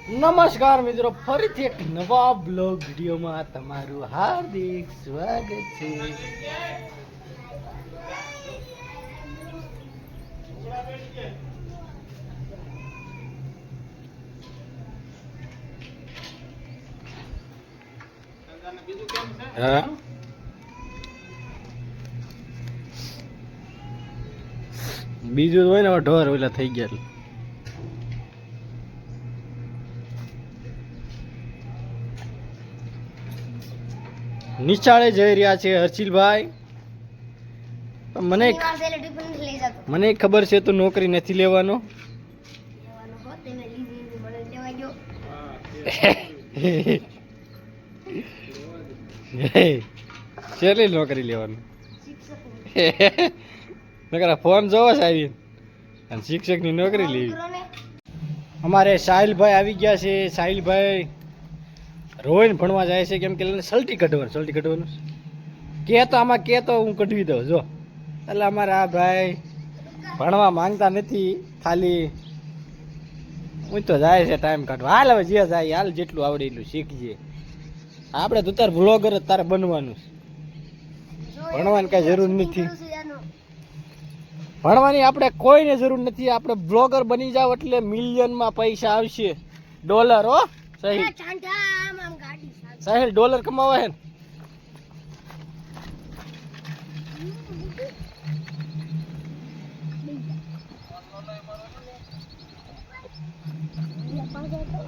નમસ્કાર મિત્રો, ફરીથી એક નવા બ્લોગ વિડીયોમાં તમારું હાર્દિક સ્વાગત છે. હા, બીજું હોય ને ઢોર ઓલા થઈ ગયા. નિશાળે જઈ રહ્યા છે હર્ષિલભાઈ. મને ખબર છે તું નોકરી નથી લેવાનો. શેની નોકરી લેવાનું? નકર ફોન જોવો છે આવી અને શિક્ષકની નોકરી લેવી. અમારે સાહિલભાઈ આવી ગયા છે. સાહિલભાઈ રોઈને ભણવા જાય છે, કેમ કે સલટી કઢવાનું કે તો આમાં કે તો હું કઢવી દઉં જો. એટલે અમારા આ ભાઈ ભણવા માંગતા નથી, ખાલી હું તો જાય છે ટાઈમ કાઢવા. હાલ હવે જે જાય હાલ, જેટલું આવડે એટલું શીખજે. આપણે તો તાર વ્લોગર જ તારે બનવાનું છે, ભણવાની કાંઈ જરૂર નથી. ભણવાની આપણે કોઈને જરૂર નથી. આપણે બ્લોગર બની જાવ એટલે મિલિયનમાં પૈસા આવશે, ડોલર. હો સહી સાહેલ, ડોલર કમાવા હે.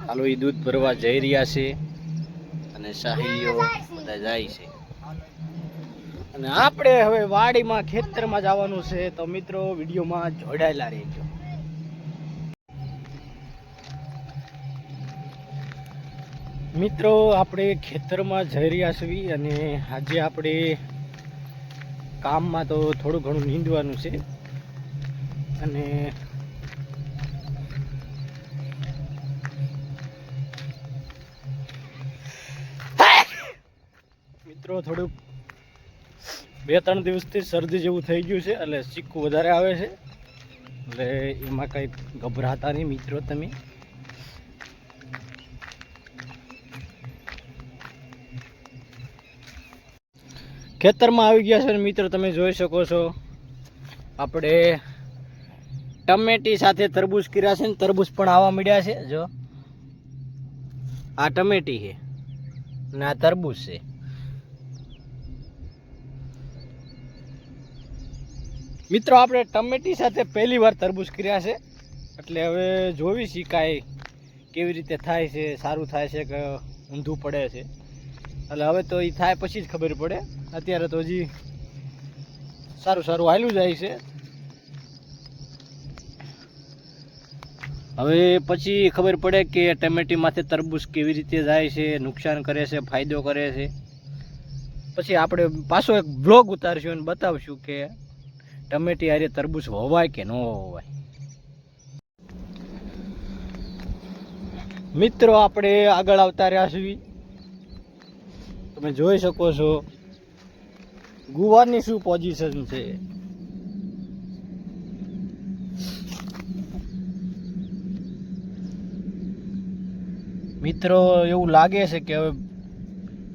હાલો, એ દૂધ ભરવા જઈ રહ્યા છે અને સાહિલીઓ બધા જાય છે. અને આપણે હવે વાડીમાં ખેતરમાં જવાનું છે, તો મિત્રો વિડીયોમાં જોડાયેલા રહેજો. મિત્રો આપણે ખેતરમાં જઈ રહ્યા છીએ અને આજે આપણે કામમાં તો થોડું ઘણું નીંદવાનું છે. અને મિત્રો થોડુંક 2-3 દિવસથી શરદી જેવું થઈ ગયું છે, એટલે ચીકુ વધારે આવે છે. એટલે એમાં કંઈ ગભરાતા નહીં મિત્રો. તમે ખેતરમાં આવી ગયા છે મિત્રો, તમે જોઈ શકો છો. આપણે ટમેટી સાથે તરબૂચ કર્યા છે ને તરબૂચ પણ આવવા મળ્યા છે. જો આ ટમેટી છે ને આ તરબૂચ છે. મિત્રો આપણે ટમેટી સાથે પહેલી વાર તરબૂચ કર્યા છે, એટલે હવે જોવી શીખાય કેવી રીતે થાય છે, સારું થાય છે કે ઊંધું પડે છે. એટલે હવે તો એ થાય પછી જ ખબર પડે. અત્યારે તો હજી સારું હાલ્યું જાય છે. હવે પછી ખબર પડે કે ટમેટીમાંથી તરબૂચ કેવી રીતે જાય છે, નુકસાન કરે છે, ફાયદો કરે છે. પછી આપણે પાછો એક બ્લોગ ઉતારશું અને બતાવશું કે ટમેટી હારે તરબૂચ હોવાય કે ન હોવાય. મિત્રો આપણે આગળ આવતા રહ્યા છીએ. તમે જોઈ શકો છો ગુવારની શું પોઝિશન છે. મિત્રો એવું લાગે છે કે હવે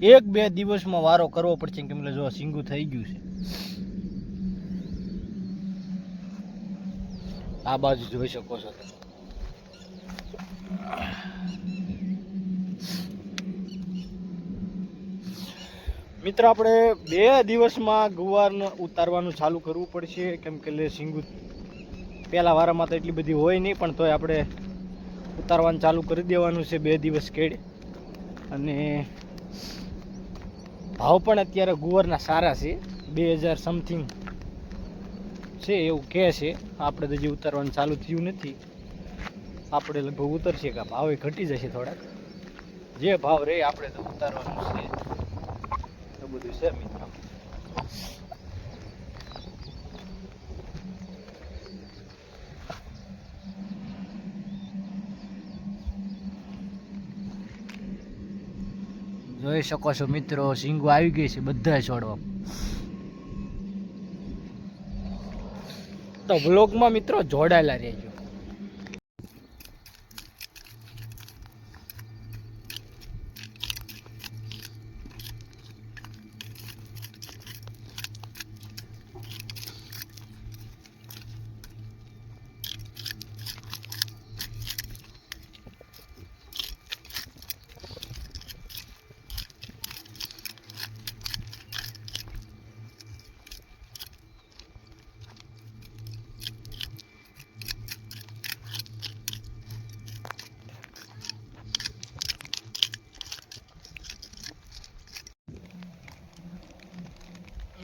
1-2 દિવસમાં વારો કરવો પડશે, કેમ કે જો સિંગું થઈ ગયું છે. આ બાજુ જોઈ શકો છો તમે. મિત્રો આપણે 2 દિવસમાં ગુવારનું ઉતારવાનું ચાલુ કરવું પડશે, કેમ કે સિંગુ પહેલા વારામાં તો એટલી બધી હોય નહીં, પણ તોય આપણે ઉતારવાનું ચાલુ કરી દેવાનું છે 2 દિવસ કેડ. અને ભાવ પણ અત્યારે ગુવારના સારા છે, 2000 સમથિંગ છે એવું કહે છે. આપણે તો હજી ઉતારવાનું ચાલુ થયું નથી. આપણે લગભગ ઉતરશે કે ભાવ ઘટી જશે થોડાક. જે ભાવ રહે આપણે તો ઉતારવાનું છે. તો બધું છે મિત્રો. જોઈ શકો છો મિત્રો, સિંગો આવી ગઈ છે બધા છોડવા. તો વ્લોગમાં મિત્રો જોડાયેલા રહેજો.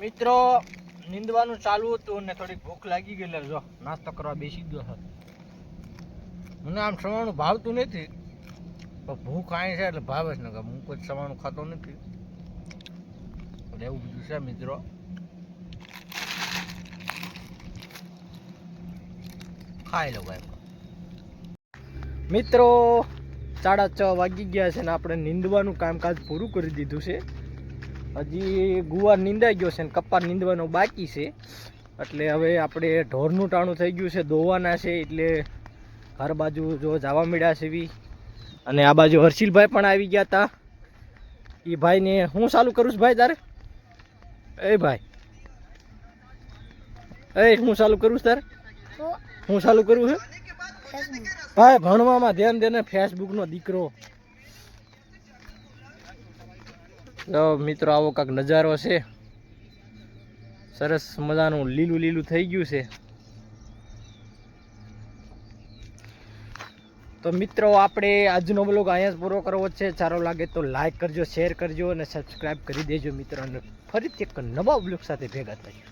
મિત્રો નીંદવાનું ચાલુ હતું ને થોડીક ભૂખ લાગી ગઈ, એટલે જો નાસ્તો કરવા બેસી ગયો છે. મને આમ સવારનું ભાવતું નથી, પણ ભૂખ આય છે એટલે ભાવે છે ને. હું કોઈ સવારનું ખાતો નથી એટલે એવું બધું છે મિત્રો. ખાઈ લો ભાઈ. મિત્રો 6:30 વાગી ગયા છે ને આપણે નીંદવાનું કામકાજ પૂરું કરી દીધું છે. હજી ગુવાર નીંદાઈ ગયો છે ને કપાસ નીંદવાનો બાકી છે. એટલે હવે આપણે ઢોરનું ટાણું થઈ ગયું છે, દોવાના છે, એટલે ઘર બાજુ જો જવા મળ્યા છે એવી. અને આ બાજુ હર્ષિલભાઈ પણ આવી ગયા હતા. એ ભાઈને હું ચાલુ કરું છું ભાઈ તારે? એ ભાઈ હું ચાલુ કરું છું તારે? હું ચાલુ કરું છું ભાઈ? ભણવામાં ધ્યાન દે ને, ફેસબુકનો દીકરો. જો મિત્રો આવો કાંક નજારો છે, સરસ મજાનું લીલું લીલું થઈ ગયું છે. તો મિત્રો આપણે આજનો બ્લોગ અહીંયા જ પૂરો કરવો છે. સારો લાગે તો લાઈક કરજો, શેર કરજો અને સબસ્ક્રાઈબ કરી દેજો મિત્રો. અને ફરીથી એક નવા બ્લોગ સાથે ભેગા થઈએ.